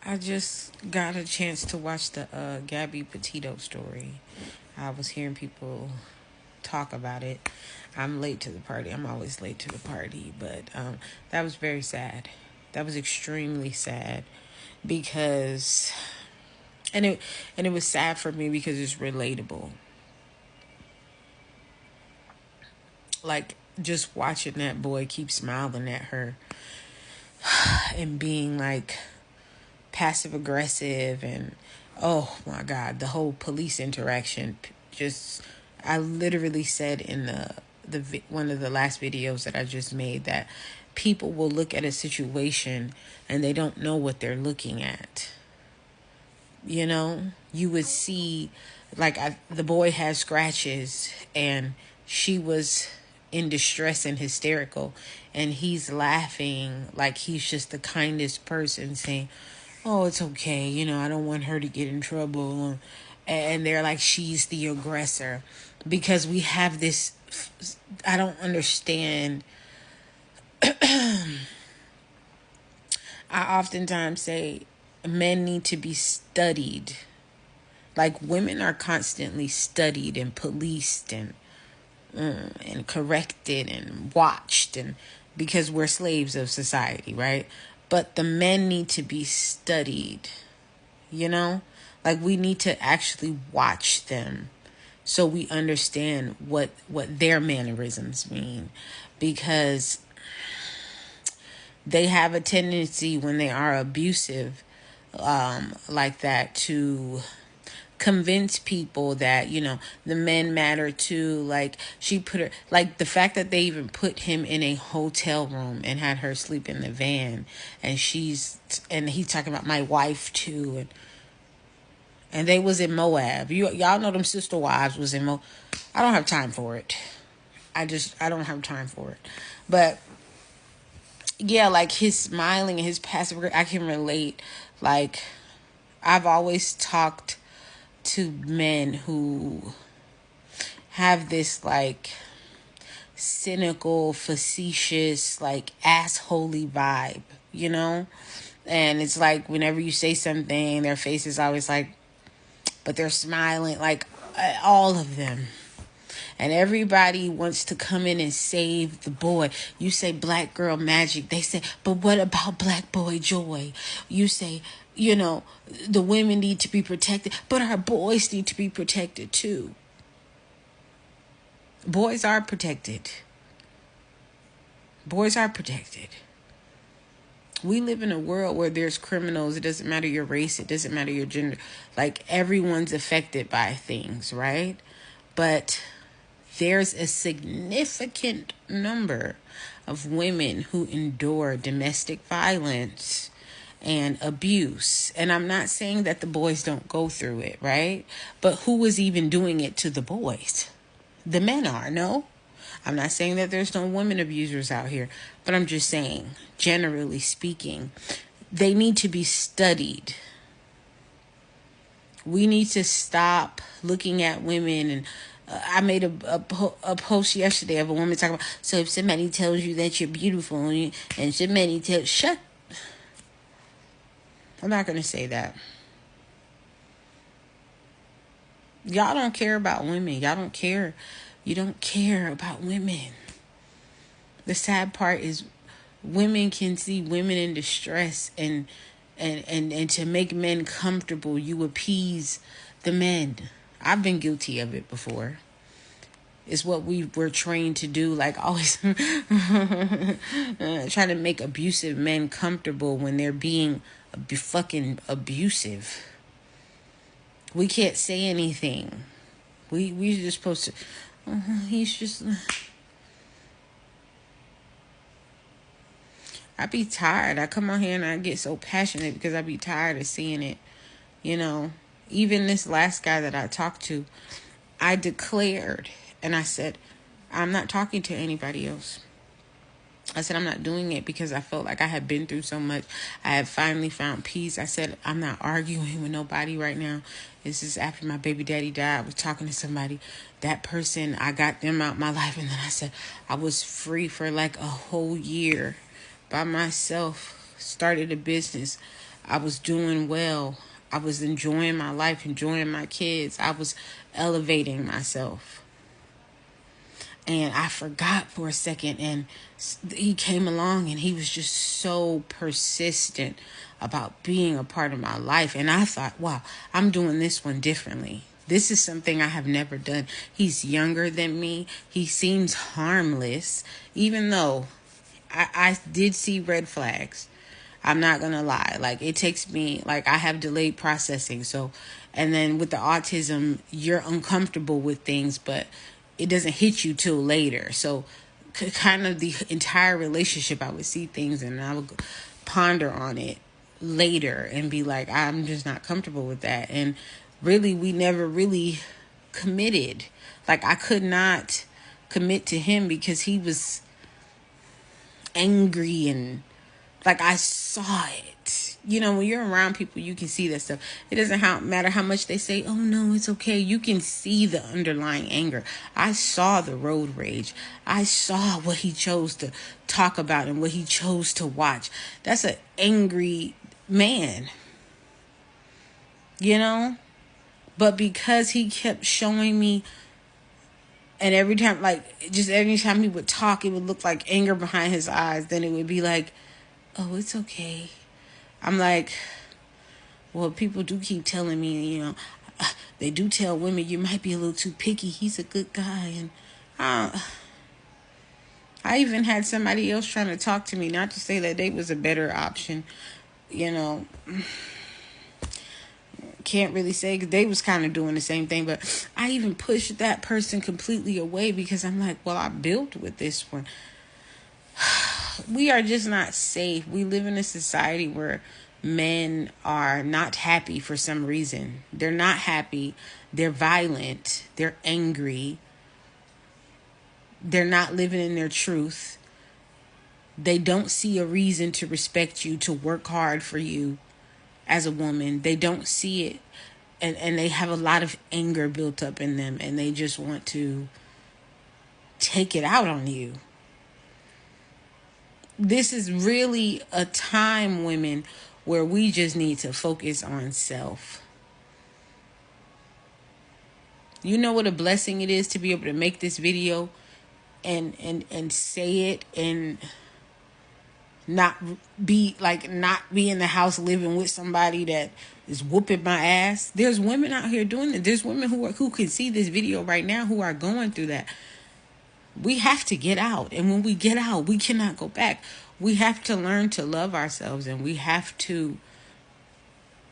I just got a chance to watch the Gabby Petito story. I was hearing people talk about it. I'm late to the party. I'm always late to the party, but that was very sad. That was extremely sad because, and it was sad for me because it's relatable. Like just watching that boy keep smiling at her and being like passive aggressive, and oh my god, the whole police interaction. Just, I literally said in the one of the last videos that I just made that people will look at a situation and they don't know what they're looking at. You would see, like, the boy has scratches and she was in distress and hysterical, and he's laughing like he's just the kindest person, saying, oh, it's okay, I don't want her to get in trouble. And they're like, she's the aggressor. Because we have this, I don't understand. I oftentimes say men need to be studied. Like, women are constantly studied and policed and corrected and watched, and because we're slaves of society, right? But the men need to be studied, like we need to actually watch them so we understand what their mannerisms mean, because they have a tendency when they are abusive like that to convince people that the men matter too. Like, she put her, like, the fact that they even put him in a hotel room and had her sleep in the van, and he's talking about my wife too, and they was in Moab. Y'all know them sister wives was in Moab. I don't have time for it. I don't have time for it. But yeah, like his smiling and his passive, I can relate. Like, I've always talked to men who have this like cynical, facetious, like assholey vibe, And it's like whenever you say something, their face is always like, but they're smiling, like all of them. And everybody wants to come in and save the boy. You say black girl magic. They say, but what about black boy joy? You say, the women need to be protected, but our boys need to be protected too. Boys are protected. Boys are protected. We live in a world where there's criminals. It doesn't matter your race. It doesn't matter your gender. Like, everyone's affected by things, right? But there's a significant number of women who endure domestic violence and abuse. And I'm not saying that the boys don't go through it, right? But who is even doing it to the boys? The men are, no? I'm not saying that there's no women abusers out here, but I'm just saying, generally speaking, they need to be studied. We need to stop looking at women, and I made a post yesterday of a woman talking about, so if somebody tells you that you're beautiful and somebody tells, shut. I'm not going to say that. Y'all don't care about women. Y'all don't care. You don't care about women. The sad part is women can see women in distress, and to make men comfortable, you appease the men. I've been guilty of it before. It's what we were trained to do, like always trying to make abusive men comfortable when they're being fucking abusive. We can't say anything. We just supposed to. He's just. I be tired. I come on here and I get so passionate because I be tired of seeing it. Even this last guy that I talked to, I declared and I said, I'm not talking to anybody else. I said, I'm not doing it because I felt like I had been through so much. I had finally found peace. I said, I'm not arguing with nobody right now. This is after my baby daddy died. I was talking to somebody. That person, I got them out my life. And then I said, I was free for like a whole year by myself. started a business. I was doing well. I was enjoying my life, enjoying my kids. I was elevating myself. And I forgot for a second, and he came along and he was just so persistent about being a part of my life. And I thought, wow, I'm doing this one differently. This is something I have never done. He's younger than me. He seems harmless, even though I did see red flags. I'm not gonna lie. Like, it takes me, like, I have delayed processing. So, and then with the autism, you're uncomfortable with things, but it doesn't hit you till later. So, kind of the entire relationship, I would see things and I would ponder on it later and be like, I'm just not comfortable with that. And really, we never really committed. Like, I could not commit to him because he was angry, and like, I saw it. You know, when you're around people, you can see that stuff. It doesn't matter how much they say, oh no, it's okay. You can see the underlying anger. I saw the road rage. I saw what he chose to talk about and what he chose to watch. That's an angry man, you know? But because he kept showing me, and every time, like, just every time he would talk, it would look like anger behind his eyes. Then it would be like, oh, it's okay. I'm like, well, people do keep telling me, you know, they do tell women you might be a little too picky. He's a good guy. And I even had somebody else trying to talk to me, not to say that they was a better option, you know. Can't really say, because they was kind of doing the same thing, but I even pushed that person completely away because I'm like, well, I built with this one. We are just not safe. We live in a society where men are not happy for some reason. They're not happy. They're violent. They're angry. They're not living in their truth. They don't see a reason to respect you, to work hard for you as a woman. They don't see it. And they have a lot of anger built up in them, and they just want to take it out on you. This is really a time, women, where we just need to focus on self. You know what a blessing it is to be able to make this video and say it and not be in the house living with somebody that is whooping my ass. There's women out here doing it. There's women who can see this video right now who are going through that. We have to get out. And when we get out, we cannot go back. We have to learn to love ourselves, and we have to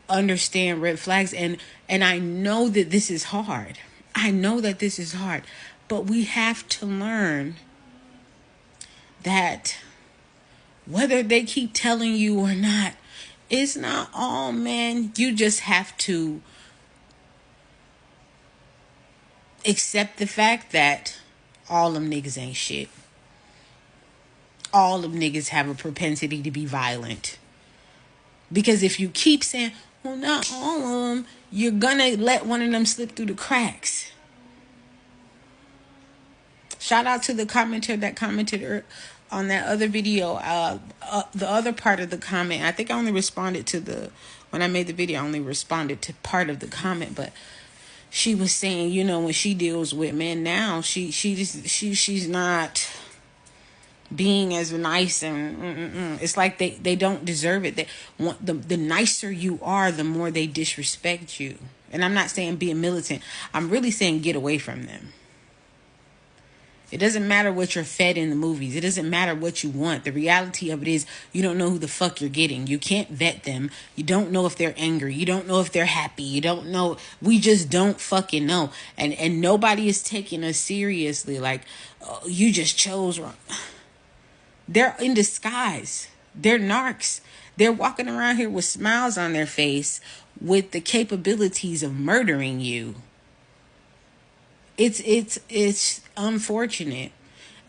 understand red flags. And I know that this is hard. I know that this is hard. But we have to learn that whether they keep telling you or not, it's not all men. You just have to accept the fact that all them niggas ain't shit. All them niggas have a propensity to be violent. Because if you keep saying, well, not all of them, you're gonna let one of them slip through the cracks. Shout out to the commenter that commented on that other video. The other part of the comment, I think I only responded to when I made the video, I only responded to part of the comment, but she was saying, you know, when she deals with men now, she's not being as nice, and it's like they don't deserve it. They want the nicer you are, the more they disrespect you. And I'm not saying being militant. I'm really saying get away from them. It doesn't matter what you're fed in the movies. It doesn't matter what you want. The reality of it is you don't know who the fuck you're getting. You can't vet them. You don't know if they're angry. You don't know if they're happy. You don't know. We just don't fucking know. And nobody is taking us seriously. Like, oh, you just chose wrong. They're in disguise. They're narcs. They're walking around here with smiles on their face with the capabilities of murdering you. It's unfortunate.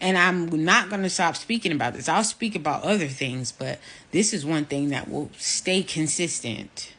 And I'm not going to stop speaking about this. I'll speak about other things, but this is one thing that will stay consistent.